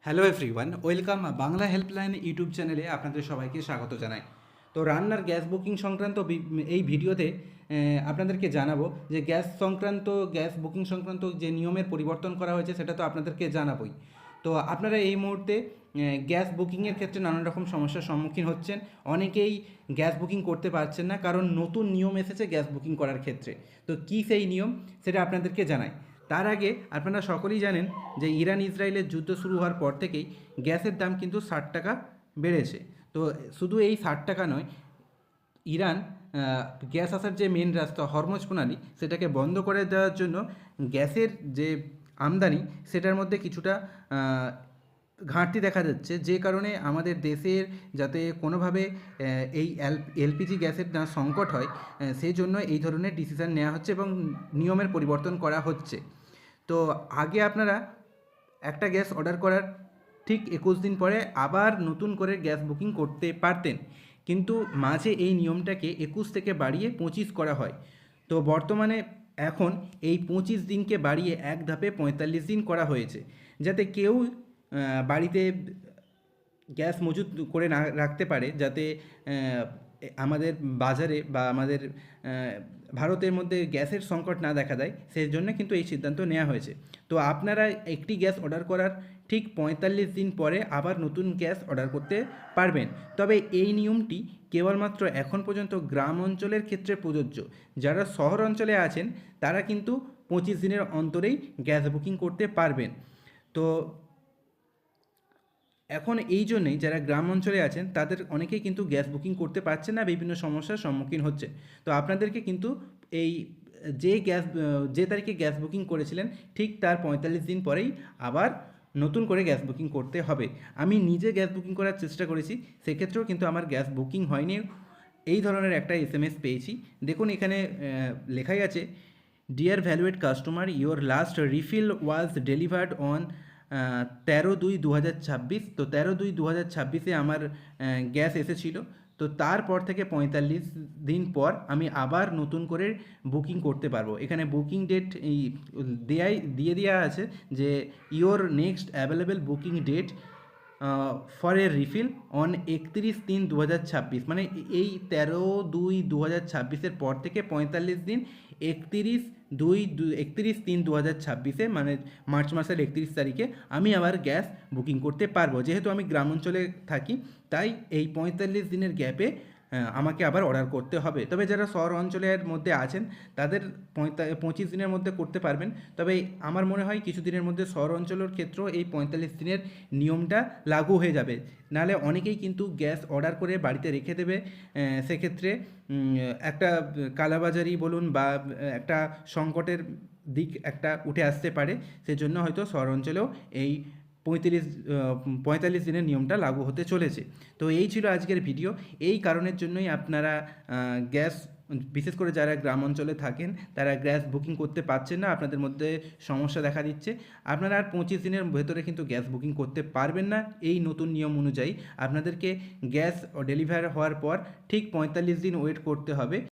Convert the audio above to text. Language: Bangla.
Hello everyone, welcome Bangla helpline YouTube চ্যানেলে আপনাদের সবাইকে স্বাগত জানাই। তো রান্নার গ্যাস বুকিং সংক্রান্ত এই ভিডিওতে আপনাদেরকে জানাবো যে গ্যাস বুকিং সংক্রান্ত যে নিয়মের পরিবর্তন করা হয়েছে সেটা তো আপনাদেরকে জানাবোই। তো আপনারা এই মুহূর্তে গ্যাস বুকিংয়ের ক্ষেত্রে নানান রকম সমস্যার সম্মুখীন হচ্ছেন। অনেকেই গ্যাস বুকিং করতে পারছেন না, কারণ নতুন নিয়ম এসেছে গ্যাস বুকিং করার ক্ষেত্রে। তো কী সেই নিয়ম সেটা আপনাদেরকে জানাই। তার আগে আপনারা সকলেই জানেন যে ইরান ইসরায়েলের যুদ্ধ শুরু হওয়ার পর থেকেই গ্যাসের দাম কিন্তু 60 টাকা বেড়েছে। তো শুধু এই 60 টাকা নয়, ইরান গ্যাস আসার যে মেন রাস্তা হরমুজ প্রণালী সেটাকে বন্ধ করে দেওয়ার জন্য গ্যাসের যে আমদানি সেটার মধ্যে কিছুটা ঘাটতি দেখা যাচ্ছে, যে কারণে আমাদের দেশের যাতে কোনোভাবে এই এলপিজি গ্যাসের না সংকট হয়, সেই জন্য এই ধরনের ডিসিশান নেওয়া হচ্ছে এবং নিয়মের পরিবর্তন করা হচ্ছে। তো আগে আপনারা একটা গ্যাস অর্ডার করার ঠিক 21 দিন পরে আবার নতুন করে গ্যাস বুকিং করতে পারতেন, কিন্তু মাঝে এই নিয়মটাকে 21 থেকে বাড়িয়ে 25 করা হয়। তো বর্তমানে এখন এই 25 দিনকে বাড়িয়ে এক ধাপে 45 দিন করা হয়েছে, যাতে কেউ বাড়িতে গ্যাস মজুত করে না রাখতে পারে, যাতে আমাদের বাজারে বা আমাদের ভারতের মধ্যে গ্যাসের সংকট না দেখা দেয়, সেই জন্য কিন্তু এই সিদ্ধান্ত নেওয়া হয়েছে। তো আপনারা একটি গ্যাস অর্ডার করার ঠিক 45 দিন পরে আবার নতুন গ্যাস অর্ডার করতে পারবেন। তবে এই নিয়মটি কেবলমাত্র এখন পর্যন্ত গ্রাম অঞ্চলের ক্ষেত্রে প্রযোজ্য। যারা শহর অঞ্চলে আছেন তারা কিন্তু 25 দিনের অন্তরেই গ্যাস বুকিং করতে পারবেন। তো এখন এই জন্যেই যারা গ্রাম অঞ্চলে আছেন তাদের অনেকেই কিন্তু গ্যাস বুকিং করতে পারছে না, বিভিন্ন সমস্যার সম্মুখীন হচ্ছে। তো আপনাদেরকে কিন্তু এই যে তারিখে গ্যাস বুকিং করেছিলেন ঠিক তার 45 দিন পরেই আবার নতুন করে গ্যাস বুকিং করতে হবে। আমি নিজে গ্যাস বুকিং করার চেষ্টা করেছি, সেক্ষেত্রেও কিন্তু আমার গ্যাস বুকিং হয়নি। এই ধরনের একটা এসএমএস পেয়েছি। দেখুন এখানে লেখাই আছে, dear valued customer, your last refill was delivered on 13/2/2026। তো 13/2/2026 আমার গ্যাস এসেছিলো। তো তারপর থেকে 45 দিন পর আমি আবার নতুন করে বুকিং করতে পারবো। এখানে বুকিং ডেট দিয়ে দেওয়া আছে যে your next available booking date for a refill on 31/3/2026, মানে এই 13/2/2026 পর থেকে 45 দিন 31/3/2026 মানে মার্চ মাসের 31 তারিখে আমি আবার গ্যাস বুকিং করতে পারবো। যেহেতু আমি গ্রাম অঞ্চলে থাকি, তাই এই 45 দিনের গ্যাপে আমাকে আবার অর্ডার করতে হবে। তবে যারা শহর অঞ্চলের মধ্যে আছেন তাদের 25 দিনের মধ্যে করতে পারবেন। তবে আমার মনে হয় কিছু দিনের মধ্যে শহর অঞ্চলের ক্ষেত্রেও এই 45 দিনের নিয়মটা লাগু হয়ে যাবে। নাহলে অনেকেই কিন্তু গ্যাস অর্ডার করে বাড়িতে রেখে দেবে। সেক্ষেত্রে একটা কালাবাজারি বলুন বা একটা সংকটের দিক একটা উঠে আসতে পারে। সেজন্য হয়তো শহর অঞ্চলেও এই 45 দিনের নিয়মটা লাগু হতে চলেছে। তো এই ছিল আজকের ভিডিও। এই কারণের জন্যই আপনারা গ্যাস, বিশেষ করে যারা গ্রাম অঞ্চলে থাকেন তারা গ্যাস বুকিং করতে পারছেন না, আপনাদের মধ্যে সমস্যা দেখা দিচ্ছে। আপনারা আর 25 দিনের ভেতরে কিন্তু গ্যাস বুকিং করতে পারবেন না। এই নতুন নিয়ম অনুযায়ী আপনাদেরকে গ্যাস ডেলিভার হওয়ার পর ঠিক 45 দিন ওয়েট করতে হবে।